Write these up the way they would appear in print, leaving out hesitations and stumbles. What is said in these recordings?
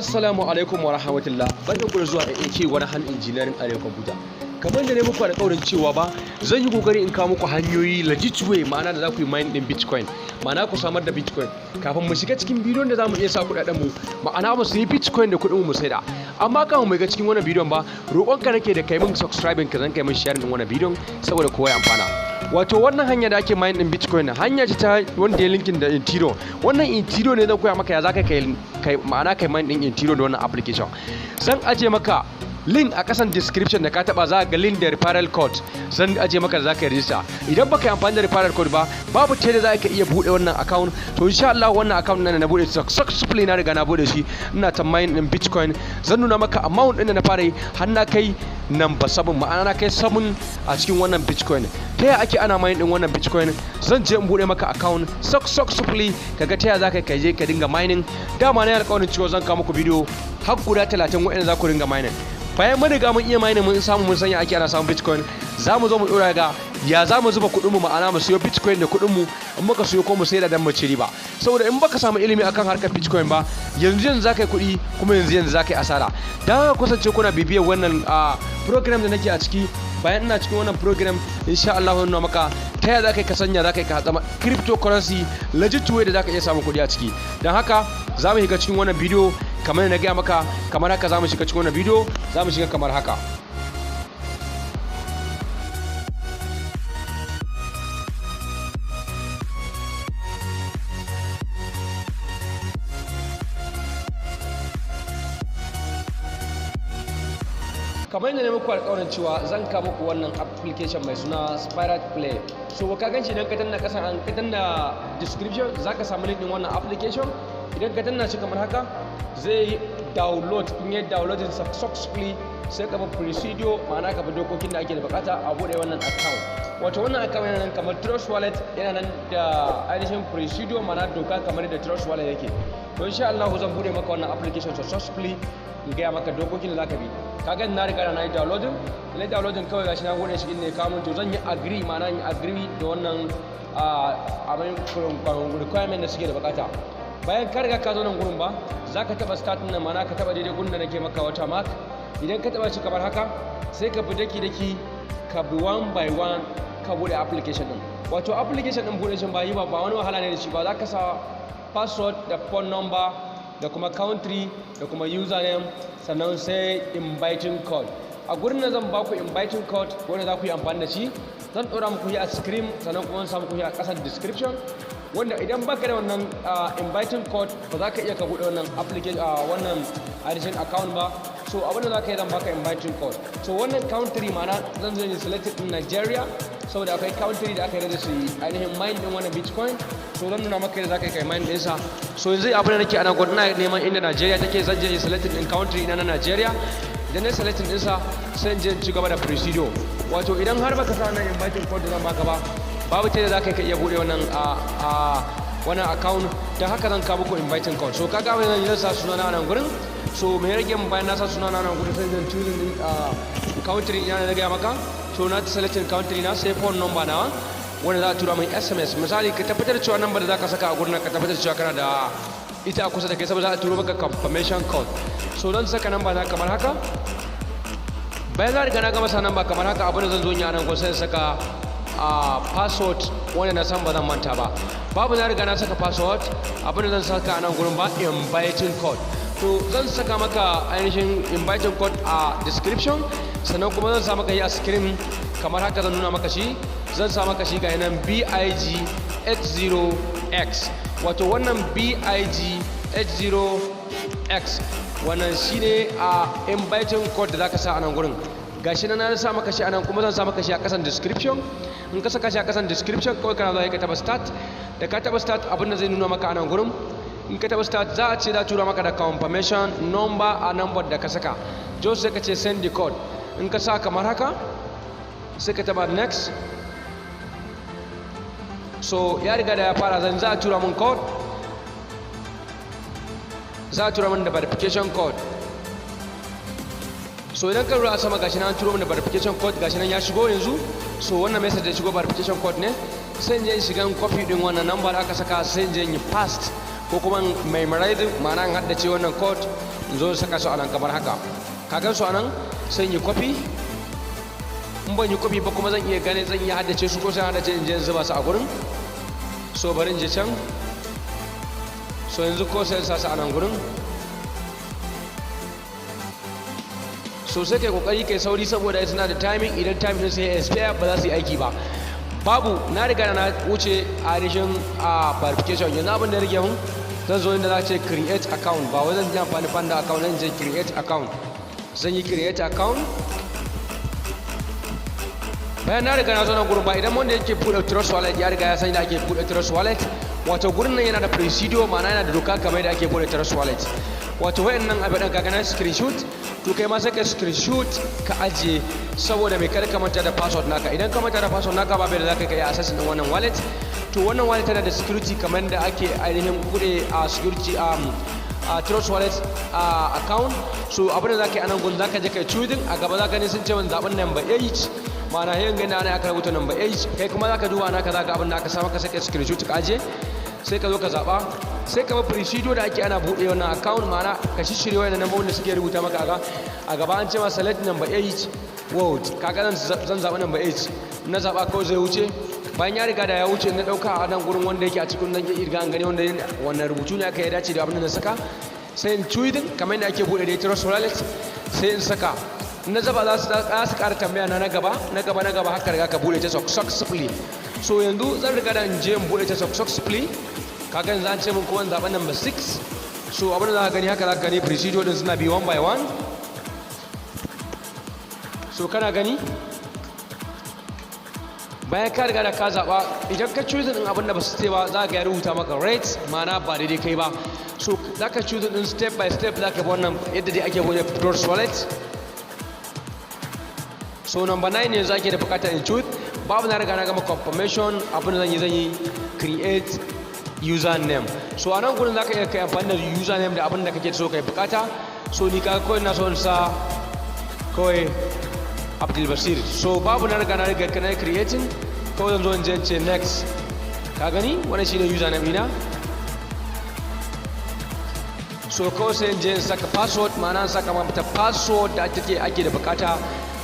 Assalamu alaikum wa rahmatullah. Barkanku da zuwa AK wani hand engineering a computer. Kamar da ne muku alƙawarin cewa ba zan yi kokari in kawo muku hanyoyi legit way, ma'ana da za ku yi mine din Bitcoin, ma'ana ku samar da Bitcoin kafin mu shiga cikin bidiyon da zamu iya sa kuɗaɗen mu, ma'ana mu sayi Bitcoin da kuɗin mu saida. Amma kafin mu ga cikin wannan bidiyon ba, roƙonka nake da kai min subscribing ka zan kai min share din wannan bidiyon saboda kowa ya amfana. Wato wannan hanya da ake mine din Bitcoin hanya ce ta wanda ya linkin da Ethereum. Wannan Ethereum ne zan koya maka ya zaka kai ma'ana kai mine din Ethereum da wannan application. Zan aje maka link a kasan description da ka taba za ga link da referral code zan aje maka da zaka register. Idan baka yi amfani da referral code ba, babu ta da zaka iya bude wannan account. To insha Allah wannan account nan na bude successfully, na riga na bude shi. Ina ta mine din Bitcoin. Zan nuna maka amount din da na fara yi har na kai number 7, ma'ana na kai 7 a cikin wannan Bitcoin. Ta yaya ake ana mine din wannan Bitcoin? Zan je in bude maka account successfully kaga ta yaya zaka kai je ka dinga mining. Dama na alƙawarin cewa zan kawo muku bidiyo har guda 30 wa'anda za ku dinga mining. Bayan mun riga mun iya mining mun samu mun sanya ake ana samun Bitcoin, za mu zo mu dora ga ya za mu zuba kuɗin mu, ma'ana mu siyo Bitcoin da kuɗin mu, in muka siyo ko mu sayar da dan mu ci riba. Saboda in baka samu ilimi akan harkar Bitcoin ba, yanzu zaka yi kuɗi kuma yanzu zaka yi asara. Dan kusance kuna bibiyar wannan program da nake a ciki. Bayan ina cikin wannan program insha Allah zan nuna maka ta yaya zaka ka sanya zaka ka zama cryptocurrency legit way da zaka iya samu kuɗi a ciki. Dan haka za mu shiga cikin wannan bidiyo kamar na gaya maka, kamar haka za mu shiga cikin wannan bidiyo, za mu shiga kamar haka. Kamar yadda ne muku alƙawarin cewa zan kawo muku wannan application mai suna Sperax Play. So ka ganci idan ka danna kasan an ka danna description zaka samu link din wannan application. Idan ka danna shi kamar haka zai download, in ya downloading successfully sai ka bi procedure, ma'ana ka bi dokokin da ake da bukata a bude wannan account. Wato wannan account yana nan kamar Trust Wallet, yana nan da ainihin procedure, ma'ana doka kamar da Trust Wallet yake. To insha Allah zan bude maka wannan application successfully in gaya maka dokokin da zaka bi. Kaga na riga na yi downloading, ina downloading kawai gashi na gode shi ne kamun. To zan yi agree, ma'ana yin agree da wannan abin requirement da suke da bukata. Bayan ka riga ka zo nan gurin ba, za ka taba start nan, ma'ana ka taba daidai gurin da nake maka wata mark. Idan ka taba shi kamar haka sai ka bi daki ka bi one by one ka bude application din. Wato application din bude shi ba wani wahala ne da shi ba. Za ka sa password da phone number da kuma country da kuma username, sannan sai inviting code. A gurin nan zan baku inviting code wanda za ku yi amfani da shi. Zan ɗora muku yi a screen, sannan kuma zan samu ku yi a ƙasar description, wanda idan baka da wannan inviting code ba za ka iya ka buɗe wannan application wannan addition account ba. So abin da za ka yi zan baka inviting code. So wannan country, ma'ana zan zo in select din Nigeria saboda akwai country da aka yi da su ainihin mine din wannan Bitcoin. So zan nuna maka yadda za ka yi kai mine din sa. So yanzu abin da nake ana gwada ina neman inda Nigeria take, zan je in select din country ina na Nigeria. Idan na select din sa sai in je ci gaba da procedure. Wato idan har baka sa wannan inviting code da zan baka ba, babu ta da za ka iya bude wannan wannan account. Da haka zan kawo muku inviting code. So kaga wannan zan sa suna na nan gurin. So me rage mun bayan na sa suna na nan gurin sai zan choose din country ina na ga maka. So na select country na, sai phone number na wanda za a tura min SMS. Misali ka tabbatar cewa number da za ka saka a gurin ka tabbatar cewa kana da ita a kusa da kai saboda za a turo maka confirmation code. So zan saka number na kamar haka. Bayan na riga na gama sa number kamar haka, abin da zan zo yi a nan gurin sai saka password wanda na san ba zan manta ba. Babu na riga na saka password, abin da zan saka a nan gurin ba inviting code. To zan saka maka ainihin inviting code a description, sannan kuma zan sa maka yi a screen kamar haka. Zan nuna maka shi, zan sa maka shi ga nan BIG80X. wato wannan BIG80X wannan shine a inviting code da zaka sa a nan gurin. Gashi nan na sa maka shi a nan, kuma zan sa maka shi a kasan description. In ka saka shi a kasan description kawai kana zuwa ka taba start. Da ka taba start abin da zai nuna maka a nan gurin, in ka taba start za a ce za tura maka da confirmation number a number da ka saka. Just sai ka ce send the code. In ka sa kamar haka sai ka taba next. So ya riga da ya fara, zan za a tura min code, za a tura min da verification code. So idan ka lura a sama gashi nan an turo min da verification code, gashi nan ya shigo yanzu. So wannan message da shigo verification code ne. Sai in je in shiga copy din wannan number da aka saka, sai in je in yi paste ko kuma memorizing ma'ana in haddace wannan code in zo saka su anan kamar haka ka gan su anan sai yi copy in ban yi copy ba kuma zan iya gane zan iya haddace su ko sai haddace in je in zuba su a gurin so bari in je can so yanzu ko sai sa su anan gurin so sai kai kokari kai sauri saboda suna da timing idan timing din sai ya expire ba za su yi aiki ba babu na riga na wuce a rishin verification yanzu abin da ya rage mun zan zo inda za ce create account ba wai zan ji amfani da account zan je create account zan yi create account bayan na riga na zo nan gurin ba idan wanda yake buɗe trust wallet ya riga ya san da ake buɗe trust wallet wato gurin nan yana da procedure ma'ana yana da doka kamar da ake buɗe trust wallet wato wayannan abin ɗan kaga na screenshot to kai ma sai ka screenshot ka ajiye saboda mai kada ka manta da password naka idan ka manta da password naka ba bai da zaka kai access din wannan wallet to wannan wallet tana da security kamar da ake ainihin buɗe a security a trust wallet account so abin da zaka yi anan gun zaka je kai choosing a gaba zaka ne sun ce man zaben number 8 ma'ana yin gani ana aka rubuta number 8 kai kuma zaka duba naka zaka abin da aka sa maka sai ka screenshot ka aje sai ka zo ka zaba sai ka ba procedure da ake ana bude wannan account ma'ana ka shishire wannan number da suke rubuta maka a gaba an ce ma select number 8 word kaga zan zaba number 8 na zaba ko zai wuce bayan ya riga da ya wuce na dauka a nan gurin wanda yake a cikin nan irga an gani wanda wannan rubutu ne aka ya dace da abin da na saka sai in choosing kamar yadda ake bude da trust wallet sai in saka na zaba za su ƙara tambaya na gaba haka riga ka bude ta successfully so yanzu zan riga da in je in bude ta successfully kaga yanzu an ce mun kuma zaɓen number 6 so abin da za ka gani haka za ka gani procedure din suna bi one by one so kana gani bayan ka riga da ka zaɓa idan ka choose din abin da ba su ce ba za ka ya rubuta maka rate ma'ana ba daidai kai ba so za ka choose din step by step za ka bi wannan yadda dai ake bude trust wallet so number 9 yanzu ake da bukatar in choose babu na riga na gama confirmation abin da zan yi create username so a nan gudun za ka iya kai amfani da username da abin da kake so kai bukata so ni ka kawai na son sa kawai Abdulbasir so babu na riga na creating kawai zan zo in je ce next ka gani wannan shine username ina so kawai sai in je in saka password ma'ana saka mata password da ake da bukata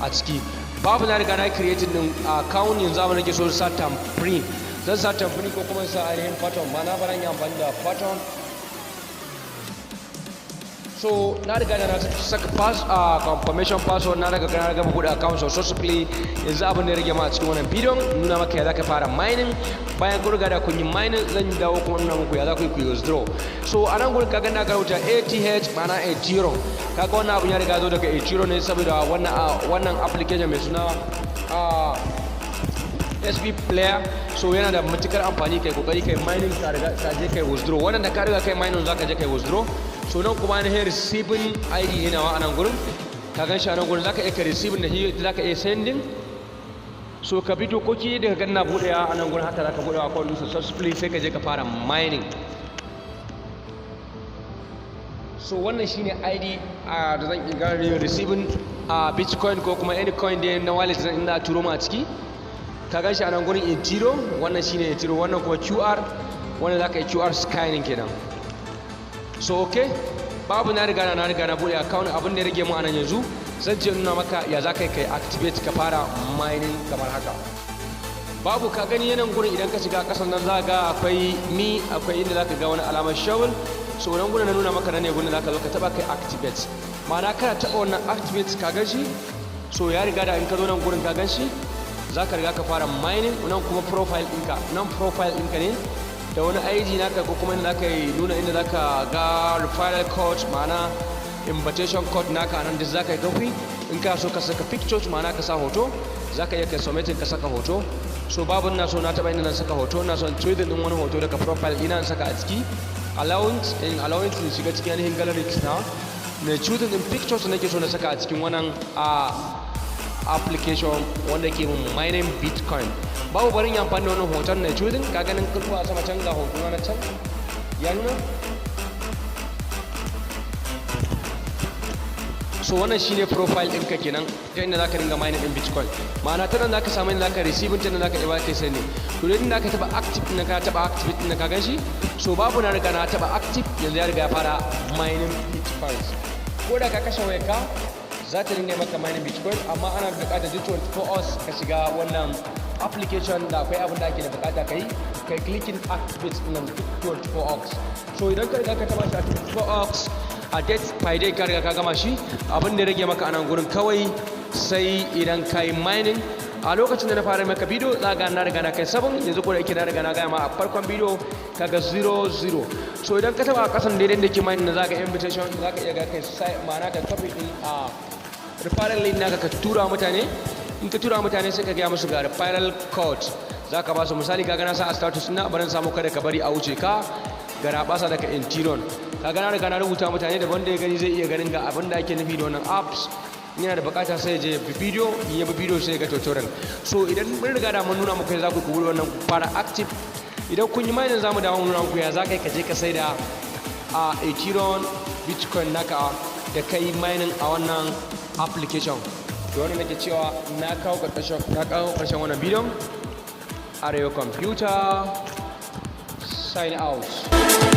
a ciki babu na riga na creating din account yanzu abin da nake so sa tamprint zan sa tamprint ko kuma sa ainihin pattern ma na baran yi amfani da pattern so na riga da na saka confirmation password na riga buɗe account so successfully yanzu abin da ya rage ma a cikin wannan bidiyon nuna maka ya zaka fara mining bayan kun riga da kun yi mining zan dawo kuma nuna muku ya za ku yi withdraw so a nan gurin kaga na karauta ETH ma'ana Ethereum kaga wannan abin ya riga zo daga Ethereum ne saboda wannan application mai suna SB player so yana da matukar amfani kai kokari kai mining ka je kai withdraw wannan da ka riga kai mining zaka je kai withdraw so nan kuma na receiving ID ne nawa a nan gurin ka gan shi a nan gurin zaka iya ka receiving da shi zaka iya sending so ka bi dokoki da ka ganna budewa a nan gurin haka zaka budewa account din successfully sai ka je ka fara mining so wannan shine ID da zan iya gane receiving Bitcoin ko kuma any coin da na wallet zan ina turo ma a ciki ka gan shi a nan gurin Ethereum wannan shine Ethereum wannan kuma QR wannan zaka yi QR scanning kenan so okay babu na riga na bude account abin da ya rage mu a nan yanzu zan je nuna maka ya za kai activate ka fara mining kamar haka babu ka gani yanan gurin idan ka shiga kasan nan za ga akwai inda za ka ga wani alamar shovel so nan gurin na nuna maka nan ne gurin za ka zo ka taba kai activate ma'ana kana taba wannan activate ka gan shi so ya riga da in ka zo nan gurin ka gan shi za ka riga ka fara mining nan kuma profile ɗinka ne da wani ID naka ko kuma inda zaka nuna inda zaka ga referral code ma'ana invitation code naka nan da zaka yi copy in ka so ka saka pictures ma'ana ka sa hoto zaka iya kai submit ka saka hoto so babu na so na taba inda na saka hoto na son trade din wani hoto daga profile ina saka a ciki allowance in shiga cikin ainihin gallery na choose din pictures nake so na saka a cikin wannan application wanda ke mining Bitcoin babu barin ya amfani da wannan hoton na choosing ka ganin kulwa sama can ga hoton na can ya nuna so wannan shine profile ɗinka kenan ta inda zaka dinga mining din bitcoin ma'ana ta nan zaka samu inda zaka receive ta nan zaka ɗeba kai sai ne to idan zaka taba active ɗin ka taba active ɗin ka ganshi so babu na riga na taba active yanzu ya riga ya fara mining bitcoins ko da ka kashe wayarka za ta dinga maka mining bitcoin amma ana buƙatar duk 24 hours ka shiga wannan application da akwai abin da ake da buƙata kai clicking activate nan 24 hours so idan ka riga ka taba shi a 24 hours a date by day ka riga ka gama shi abin da rage maka a nan gurin kawai sai idan ka yi mining a lokacin da na fara maka bidiyo za ga na riga na kai 7 yanzu ko da yake na riga na gaya ma a farkon bidiyo kaga 0 so idan ka taba a kasan daidai da ke mining za ka invitation za ka iya ga kai ma'ana ka copy din a referral link naka ka tura mutane in ka tura mutane sai ka gaya musu ga referral code za ka ba su misali ka gana sa a status na barin samu kada ka bari a wuce ka gara basa daga Ethereum ka gana riga na rubuta mutane da wanda ya gani zai iya ganin ga abin da ake nufi da wannan apps yana da bukata sai je bidiyo ya bi bidiyo sai ga tutorial so idan mun riga da mun nuna muku za ku kubu wannan fara active idan kun yi mining zamu da mun nuna muku ya za ka je ka sai da a Ethereum bitcoin naka da kai mining a wannan application da wannan nake cewa na kawo karshen wannan bidiyon Arewa Computer sign out.